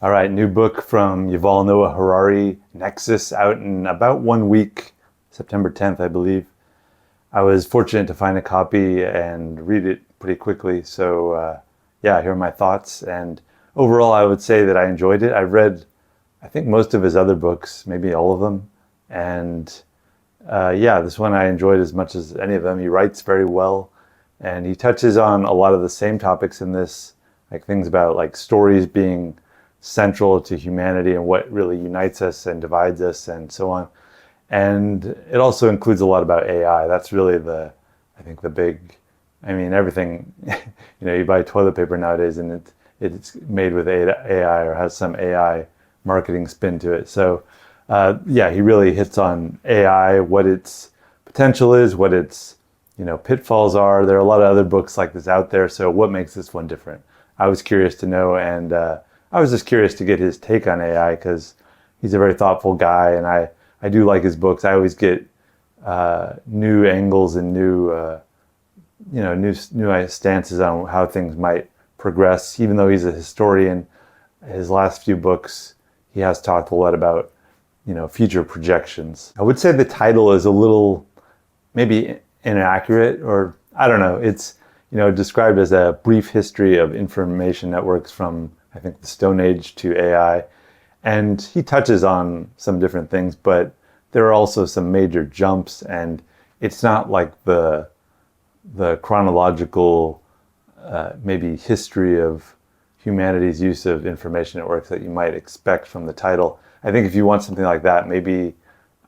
All right, new book from Yuval Harari, Nexus, out in about 1 week, September 10th, I believe. I was fortunate to find a copy and read it pretty quickly. So, yeah, here are my thoughts. And overall, I would say that I enjoyed it. I read, I think, most of his other books, maybe all of them. And yeah, this one I enjoyed as much as any of them. He writes very well, and he touches on a lot of the same topics in this, like things about like stories being central to humanity and what really unites us and divides us and so on. And it also includes a lot about AI. That's really I think the big, I mean, everything, you buy toilet paper nowadays and it's made with AI or has some AI marketing spin to it. So yeah, he really hits on AI, what its potential is, what its, pitfalls are. There are a lot of other books like this out there. So what makes this one different? I was curious to know, and I was just curious to get his take on AI because he's a very thoughtful guy, and I do like his books. I always get new angles and new stances on how things might progress. Even though he's a historian, his last few books he has talked a lot about future projections. I would say the title is a little maybe inaccurate, or I don't know. It's described as a brief history of information networks from, I think, the Stone Age to AI. And he touches on some different things, but there are also some major jumps, and it's not like the chronological maybe history of humanity's use of information networks that you might expect from the title. I think if you want something like that, maybe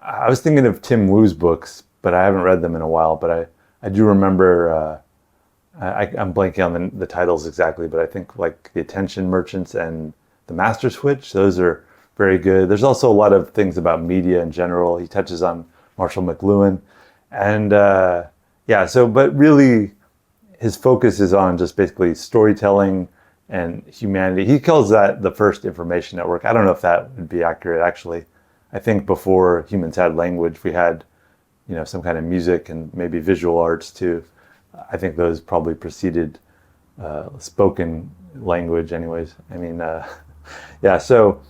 I was thinking of Tim Wu's books, but I haven't read them in a while. But I do remember. I'm blanking on the titles exactly, but I think like The Attention Merchants and The Master Switch, those are very good. There's also a lot of things about media in general. He touches on Marshall McLuhan. And yeah, but really his focus is on just basically storytelling and humanity. He calls that the first information network. I don't know if that would be accurate, actually. I think before humans had language, we had, some kind of music and maybe visual arts too. I think those probably preceded spoken language anyways. I mean, yeah, so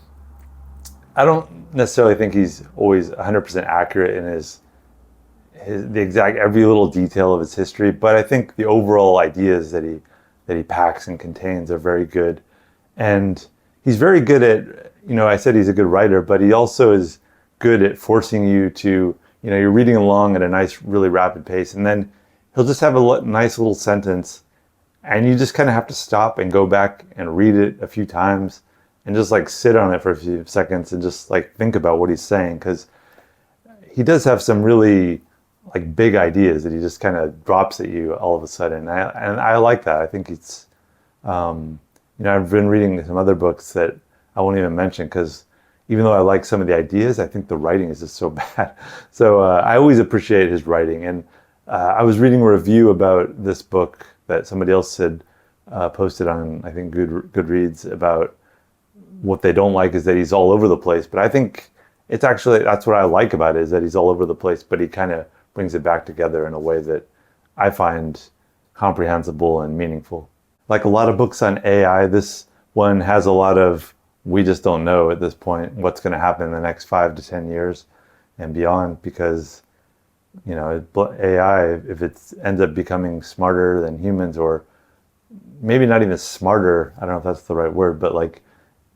I don't necessarily think he's always 100% accurate in the exact every little detail of his history, but I think the overall ideas that he packs and contains are very good. And he's very good at, I said he's a good writer, but he also is good at forcing you to, you're reading along at a nice, really rapid pace, and then he'll just have a nice little sentence, and you just kind of have to stop and go back and read it a few times and just like sit on it for a few seconds and just like think about what he's saying, because he does have some really like big ideas that he just kind of drops at you all of a sudden. And I like that. I think it's, I've been reading some other books that I won't even mention because even though I like some of the ideas, I think the writing is just so bad. So I always appreciate his writing. And I was reading a review about this book that somebody else had posted on, I think, Goodreads, about what they don't like is that he's all over the place. But I think it's actually, that's what I like about it, is that he's all over the place, but he kind of brings it back together in a way that I find comprehensible and meaningful. Like a lot of books on AI, this one has a lot of, we just don't know at this point what's going to happen in the next 5 to 10 years and beyond, because AI, if it ends up becoming smarter than humans, or maybe not even smarter, I don't know if that's the right word, but like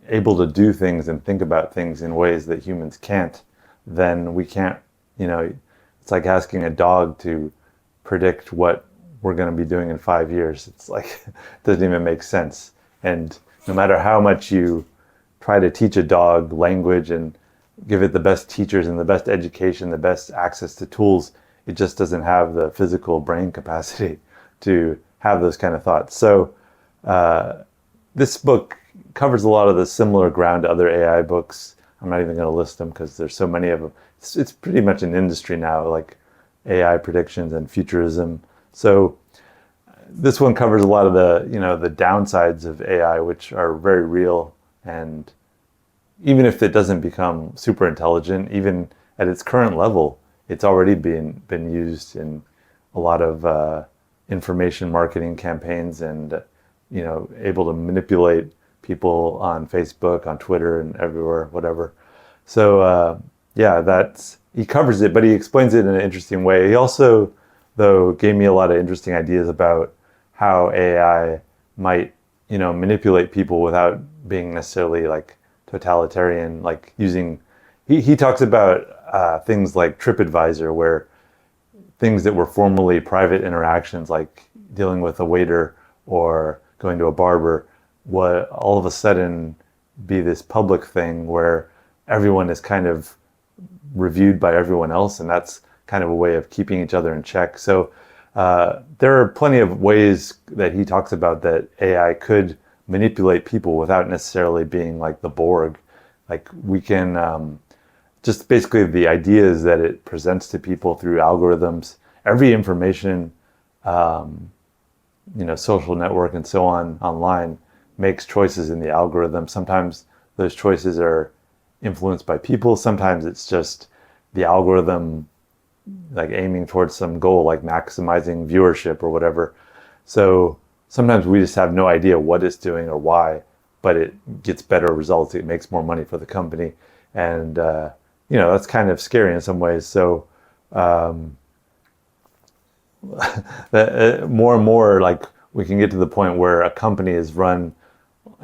able to do things and think about things in ways that humans can't, then we can't, it's like asking a dog to predict what we're going to be doing in 5 years. It's like, it doesn't even make sense. And no matter how much you try to teach a dog language and give it the best teachers and the best education, the best access to tools, it just doesn't have the physical brain capacity to have those kind of thoughts. So this book covers a lot of the similar ground to other AI books. I'm not even going to list them because there's so many of them. It's pretty much an industry now, like AI predictions and futurism. So this one covers a lot of the downsides of AI, which are very real. And even if it doesn't become super intelligent, even at its current level, it's already been used in a lot of information marketing campaigns, and able to manipulate people on Facebook, on Twitter, and everywhere, whatever. So yeah, he covers it, but he explains it in an interesting way. He also, though, gave me a lot of interesting ideas about how AI might, manipulate people without being necessarily like totalitarian, like using. He talks about things like TripAdvisor, where things that were formerly private interactions, like dealing with a waiter or going to a barber, would all of a sudden be this public thing where everyone is kind of reviewed by everyone else, and that's kind of a way of keeping each other in check. So there are plenty of ways that he talks about that AI could manipulate people without necessarily being like the Borg. Like we can just basically the ideas that it presents to people through algorithms, every information, social network and so on online makes choices in the algorithm. Sometimes those choices are influenced by people. Sometimes it's just the algorithm like aiming towards some goal, like maximizing viewership or whatever. So sometimes we just have no idea what it's doing or why, but it gets better results. It makes more money for the company. And, that's kind of scary in some ways. So more and more, like we can get to the point where a company is run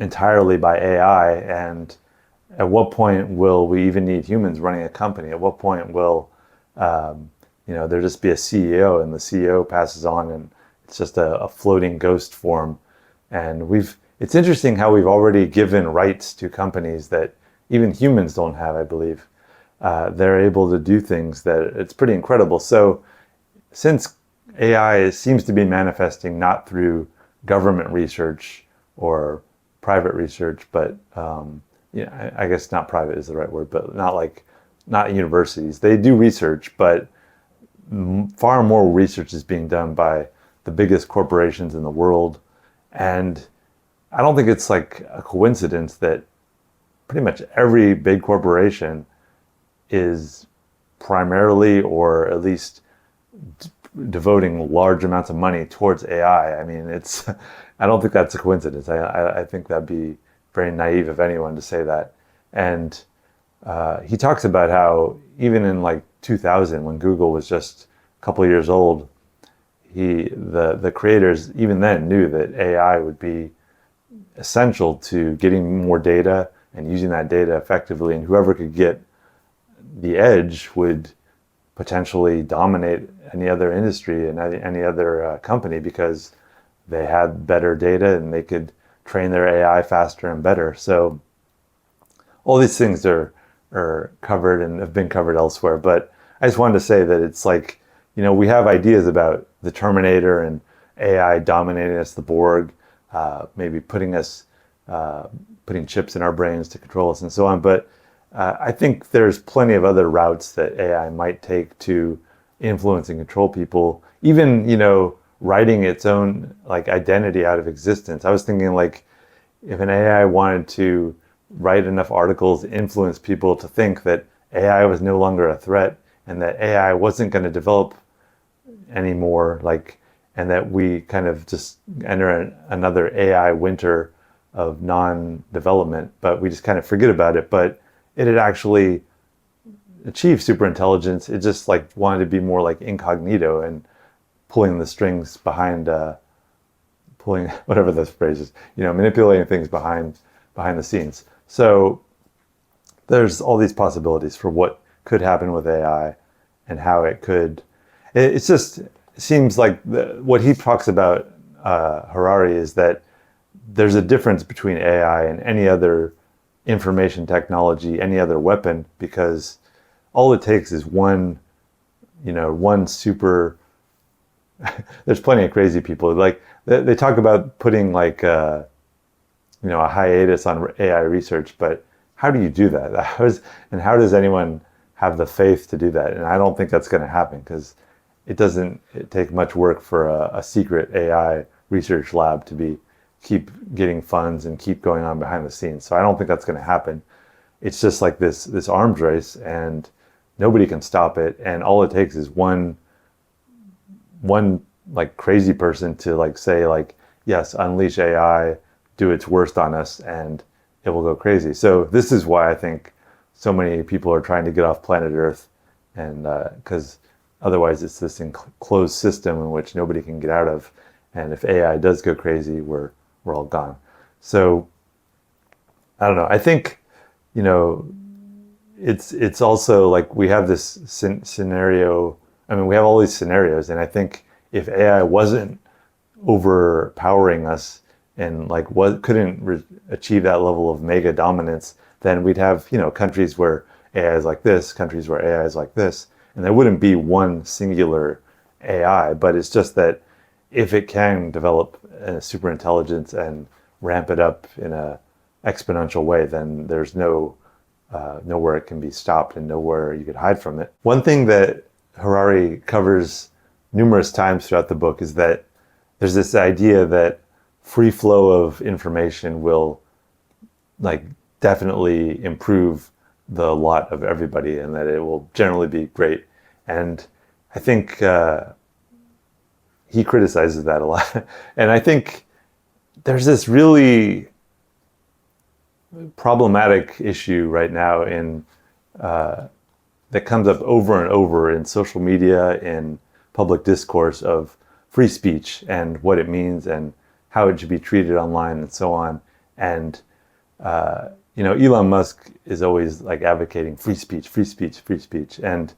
entirely by AI, and at what point will we even need humans running a company? At what point will there just be a CEO, and the CEO passes on, and it's just a floating ghost form? And it's interesting how we've already given rights to companies that even humans don't have, I believe. They're able to do things that it's pretty incredible. So since AI seems to be manifesting not through government research or private research, but I guess not private is the right word, but not universities. They do research, but far more research is being done by the biggest corporations in the world. And I don't think it's like a coincidence that pretty much every big corporation is primarily, or at least devoting large amounts of money towards AI. I mean, I don't think that's a coincidence. I think that'd be very naive of anyone to say that. And he talks about how even in like 2000, when Google was just a couple of years old, the creators even then knew that AI would be essential to getting more data and using that data effectively, and whoever could get the edge would potentially dominate any other industry and any other company, because they had better data and they could train their AI faster and better. So all these things are covered and have been covered elsewhere. But I just wanted to say that it's like, we have ideas about the Terminator and AI dominating us, the Borg, maybe putting chips in our brains to control us and so on. But I think there's plenty of other routes that AI might take to influence and control people, even, writing its own like identity out of existence. I was thinking, like, if an AI wanted to write enough articles to influence people to think that AI was no longer a threat and that AI wasn't going to develop anymore, and that we kind of just enter another AI winter of non-development, but we just kind of forget about it. But it had actually achieved superintelligence. It just wanted to be more like incognito and pulling the strings behind, pulling whatever this phrase is, manipulating things behind the scenes. So there's all these possibilities for what could happen with AI and how it could. It seems like what he talks about, Harari, is that there's a difference between AI and any other information technology, any other weapon, because all it takes is one super. There's plenty of crazy people. Like they talk about putting a hiatus on AI research, but how do you do that? How does anyone have the faith to do that? And I don't think that's going to happen, because it doesn't take much work for a secret AI research lab to keep getting funds and keep going on behind the scenes. So I don't think that's going to happen. It's just like this arms race, and nobody can stop it. And all it takes is one like crazy person to say, yes, unleash AI, do its worst on us and it will go crazy. So this is why I think so many people are trying to get off planet Earth, and because otherwise it's this enclosed system in which nobody can get out of. And if AI does go crazy, we're all gone. So I don't know. I think, you know, it's also like we have this scenario. I mean, we have all these scenarios, and I think if AI wasn't overpowering us and like couldn't achieve that level of mega dominance, then we'd have, you know, countries where AI is like this, countries where AI is like this, and there wouldn't be one singular AI. But it's just that if it can develop a super intelligence and ramp it up in a exponential way, then there's nowhere it can be stopped and nowhere you could hide from it. One thing that Harari covers numerous times throughout the book is that there's this idea that free flow of information will like definitely improve the lot of everybody, and that it will generally be great. And I think he criticizes that a lot. And I think there's this really problematic issue right now in that comes up over and over in social media, in public discourse, of free speech and what it means and how it should be treated online and so on. And you know, Elon Musk is always like advocating free speech, free speech, free speech. And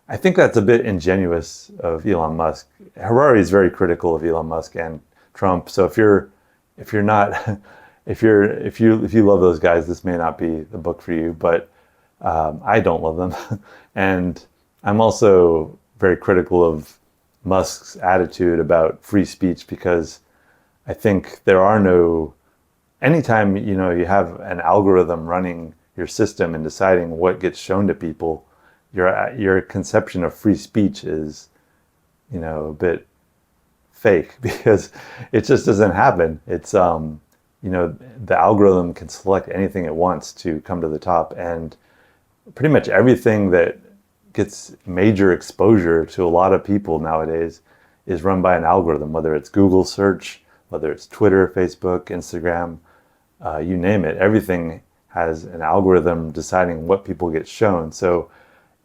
I think that's a bit ingenuous of Elon Musk. Harari is very critical of Elon Musk and Trump. So if you love those guys, this may not be the book for you, but I don't love them. And I'm also very critical of Musk's attitude about free speech, because I think anytime, you know, you have an algorithm running your system and deciding what gets shown to people, your conception of free speech is, you know, a bit fake, because it just doesn't happen. It's you know, the algorithm can select anything it wants to come to the top, and pretty much everything that gets major exposure to a lot of people nowadays is run by an algorithm, whether it's Google search, whether it's Twitter, Facebook, Instagram, you name it. Everything has an algorithm deciding what people get shown. So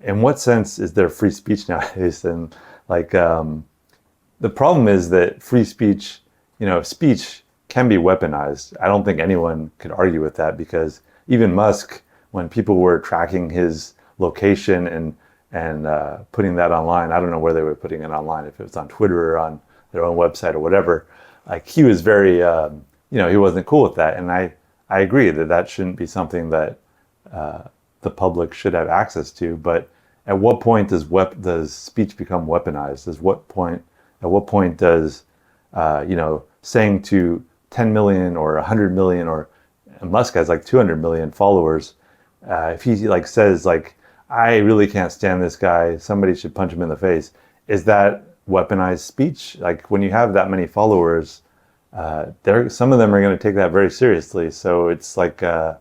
in what sense is there free speech nowadays? And like the problem is that free speech, you know, speech can be weaponized. I don't think anyone could argue with that, because even Musk, when people were tracking his location and putting that online, I don't know where they were putting it online, if it was on Twitter or on their own website or whatever, like he was very, you know, he wasn't cool with that. And I agree that shouldn't be something that the public should have access to. But at what point does speech become weaponized? At what point does, you know, saying to 10 million or 100 million, or Musk has like 200 million followers, if he like says like, I really can't stand this guy, somebody should punch him in the face, is that weaponized speech? Like when you have that many followers, some of them are going to take that very seriously. So it's like, I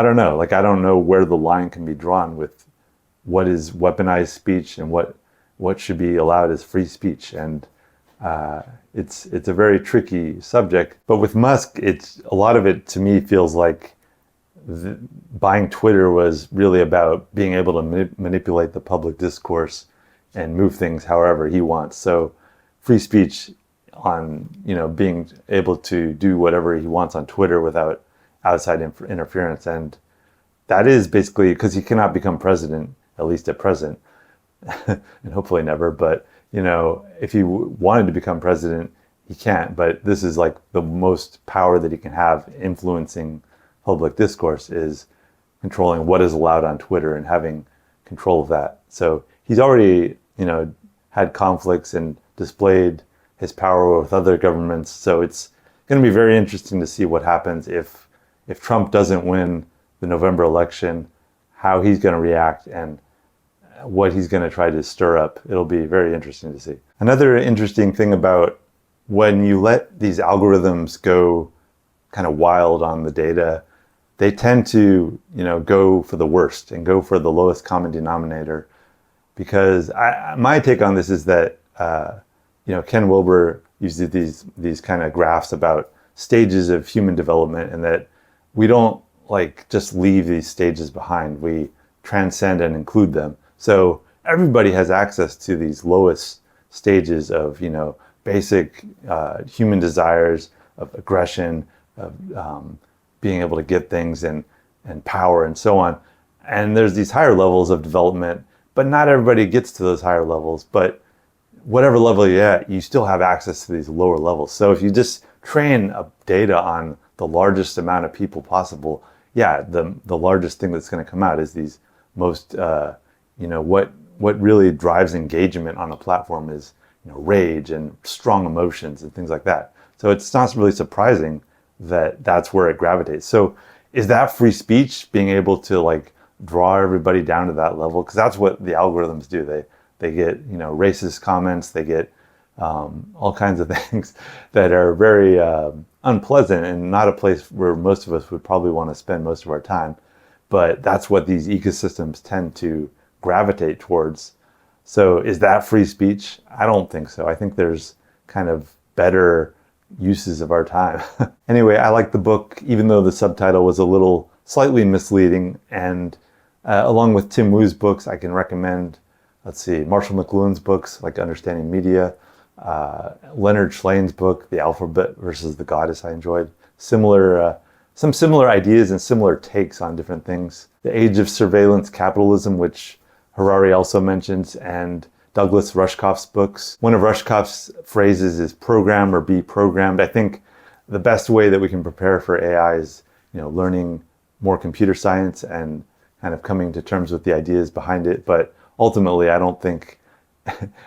don't know. Like, I don't know where the line can be drawn with what is weaponized speech and what should be allowed as free speech. And it's a very tricky subject. But with Musk, a lot of it to me feels like buying Twitter was really about being able to manipulate the public discourse and move things however he wants. So free speech on, you know, being able to do whatever he wants on Twitter without outside interference. And that is basically because he cannot become president, at least at present, and hopefully never. But, you know, if he wanted to become president, he can't. But this is like the most power that he can have, influencing public discourse, is controlling what is allowed on Twitter and having control of that. So he's already, you know, had conflicts and displayed his power with other governments. So it's going to be very interesting to see what happens if Trump doesn't win the November election, how he's going to react and what he's going to try to stir up. It'll be very interesting to see. Another interesting thing about when you let these algorithms go kind of wild on the data, they tend to, you know, go for the worst and go for the lowest common denominator. Because my take on this is that, you know, Ken Wilber uses these kind of graphs about stages of human development, and that we don't like just leave these stages behind. We transcend and include them. So everybody has access to these lowest stages of, basic human desires, of aggression, of being able to get things, and power, and so on. And there's these higher levels of development, but not everybody gets to those higher levels. But whatever level you're at, you still have access to these lower levels. So if you just train data on the largest amount of people possible, yeah, the largest thing that's going to come out is these most, what really drives engagement on a platform is, rage and strong emotions and things like that. So it's not really surprising that that's where it gravitates. So is that free speech, being able to like draw everybody down to that level? Because that's what the algorithms do. They get, racist comments, they get all kinds of things that are very unpleasant, and not a place where most of us would probably want to spend most of our time. But that's what these ecosystems tend to gravitate towards. So is that free speech? I don't think so. I think there's kind of better uses of our time. Anyway, I like the book, even though the subtitle was a little slightly misleading. And along with Tim Wu's books, I can recommend, Marshall McLuhan's books, like Understanding Media, Leonard Schlane's book, The Alphabet versus the Goddess, I enjoyed. Some similar ideas and similar takes on different things. The Age of Surveillance Capitalism, which Harari also mentions, and Douglas Rushkoff's books. One of Rushkoff's phrases is program or be programmed. I think the best way that we can prepare for AI is, learning more computer science and kind of coming to terms with the ideas behind it. But ultimately, I don't think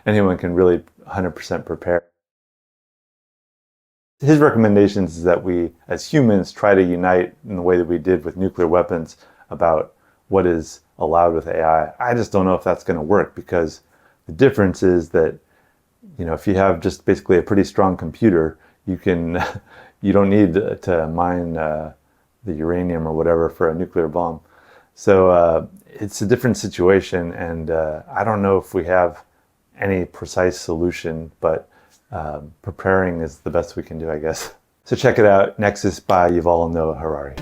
anyone can really 100% prepare. His recommendations is that we, as humans, try to unite in the way that we did with nuclear weapons about what is allowed with AI. I just don't know if that's going to work, because the difference is that, if you have just basically a pretty strong computer, you don't need to mine the uranium or whatever for a nuclear bomb. So it's a different situation, and I don't know if we have any precise solution, but preparing is the best we can do, I guess. So check it out, Nexus by Yuval Noah Harari.